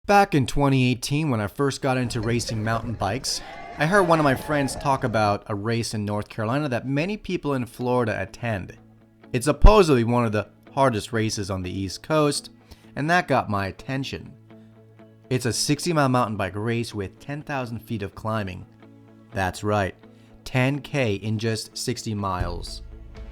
Back in 2018, when I first got into racing mountain bikes, I heard one of my friends talk about a race in North Carolina that many people in Florida attend. It's supposedly one of the hardest races on the East Coast, and that got my attention. It's a 60-mile mountain bike race with 10,000 feet of climbing. That's right, 10K in just 60 miles.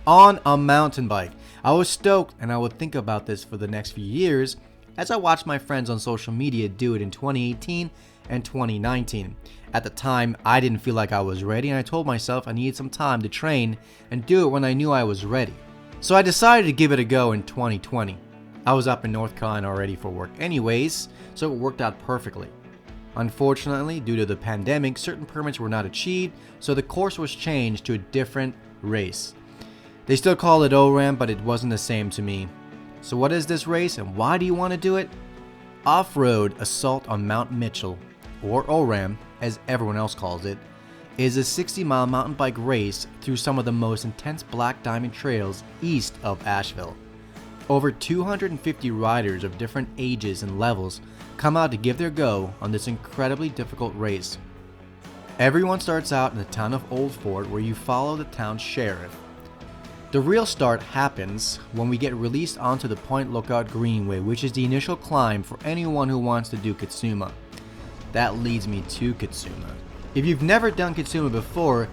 On a mountain bike. I was stoked, and I would think about this for the next few years as I watched my friends on social media do it in 2018 and 2019. At the time, I didn't feel like I was ready, and I told myself I needed some time to train and do it when I knew I was ready. So I decided to give it a go in 2020. I was up in North Carolina already for work anyways, so it worked out perfectly. Unfortunately, due to the pandemic, certain permits were not achieved, so the course was changed to a different race. They still call it ORamm, but it wasn't the same to me. So what is this race and why do you want to do it? Off-Road Assault on Mount Mitchell, or ORamm as everyone else calls it, is a 60-mile mountain bike race through some of the most intense black diamond trails east of Asheville. Over 250 riders of different ages and levels come out to give their go on this incredibly difficult race. Everyone starts out in the town of Old Fort, where you follow the town's sheriff. The real start happens when we get released onto the Point Lookout Greenway, which is the initial climb for anyone who wants to do Kitsuma. That leads me to Kitsuma. If you've never done Kitsuma before,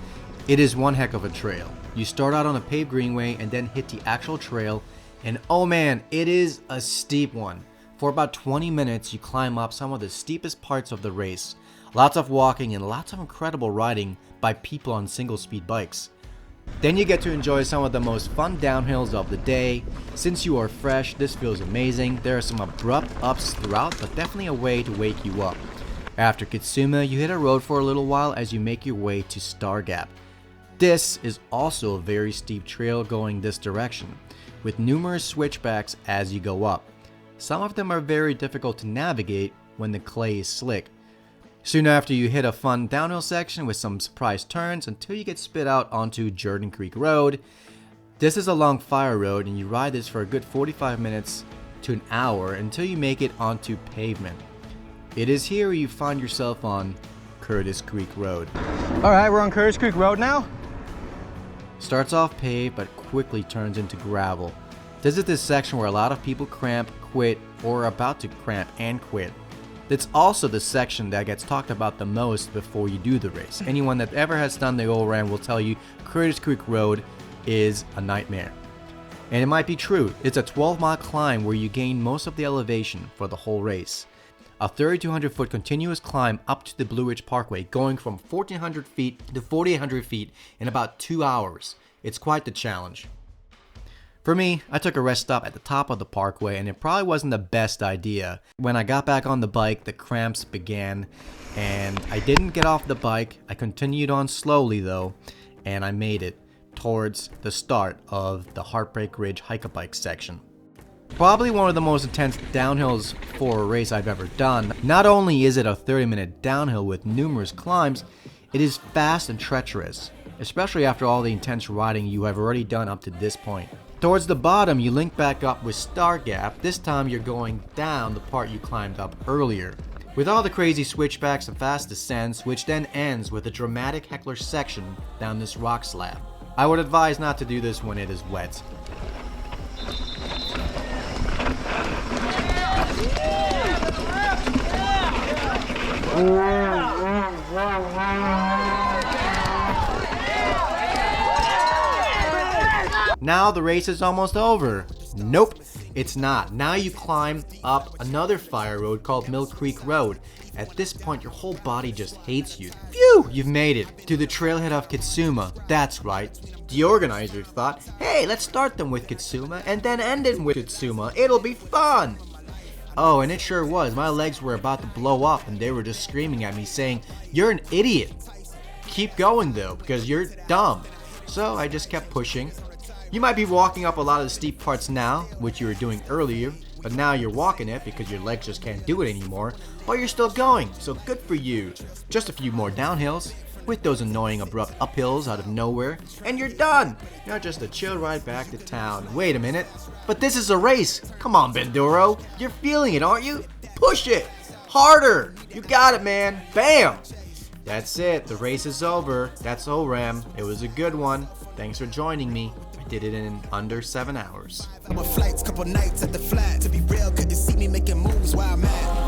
it is one heck of a trail. You start out on a paved greenway and then hit the actual trail, and oh man, it is a steep one. For about 20 minutes, you climb up some of the steepest parts of the race. Lots of walking and lots of incredible riding by people on single-speed bikes. Then you get to enjoy some of the most fun downhills of the day. Since you are fresh, this feels amazing. There are some abrupt ups throughout, but definitely a way to wake you up. After Kitsuma, you hit a road for a little while as you make your way to Star Gap. This is also a very steep trail going this direction, with numerous switchbacks as you go up. Some of them are very difficult to navigate when the clay is slick. Soon after, you hit a fun downhill section with some surprise turns until you get spit out onto Jordan Creek Road. This is a long fire road, and you ride this for a good 45 minutes to an hour until you make it onto pavement. It is here you find yourself on Curtis Creek Road. Alright, we're on Curtis Creek Road now. Starts off paved but quickly turns into gravel. This is this section where a lot of people cramp, quit, or are about to cramp and quit. It's also the section that gets talked about the most before you do the race. Anyone that ever has done the ORamm will tell you Curtis Creek Road is a nightmare. And it might be true. It's a 12-mile climb where you gain most of the elevation for the whole race. A 3,200-foot continuous climb up to the Blue Ridge Parkway, going from 1,400 feet to 4,800 feet in about 2 hours. It's quite the challenge. For me, I took a rest stop at the top of the parkway, and it probably wasn't the best idea. When I got back on the bike, the cramps began, and I didn't get off the bike. I continued on slowly though, and I made it towards the start of the Heartbreak Ridge hike-a-bike section. Probably one of the most intense downhills for a race I've ever done. Not only is it a 30-minute downhill with numerous climbs, it is fast and treacherous, especially after all the intense riding you have already done up to this point. Towards the bottom, you link back up with Star Gap. This time you're going down the part you climbed up earlier, with all the crazy switchbacks and fast descents, which then ends with a dramatic heckler section down this rock slab. I would advise not to do this when it is wet. Now the race is almost over. Nope, it's not. Now you climb up another fire road called Mill Creek Road. At this point, your whole body just hates you. Phew, you've made it to the trailhead of Kitsuma. That's right. The organizers thought, hey, let's start them with Kitsuma and then end it with Kitsuma. It'll be fun. Oh, and it sure was. My legs were about to blow up and they were just screaming at me saying, you're an idiot. Keep going though, because you're dumb. So I just kept pushing. You might be walking up a lot of the steep parts now, which you were doing earlier, but now you're walking it because your legs just can't do it anymore, or you're still going, so good for you. Just a few more downhills, with those annoying abrupt uphills out of nowhere, and you're done! Now just a chill ride back to town. Wait a minute, but this is a race! Come on, Benduro! You're feeling it, aren't you? Push it! Harder! You got it, man. Bam! That's it. The race is over. That's ORamm. It was a good one. Thanks for joining me. I did it in under 7 hours. Flights, couple nights at the flat. To be real, couldn't see me making moves while I'm mad.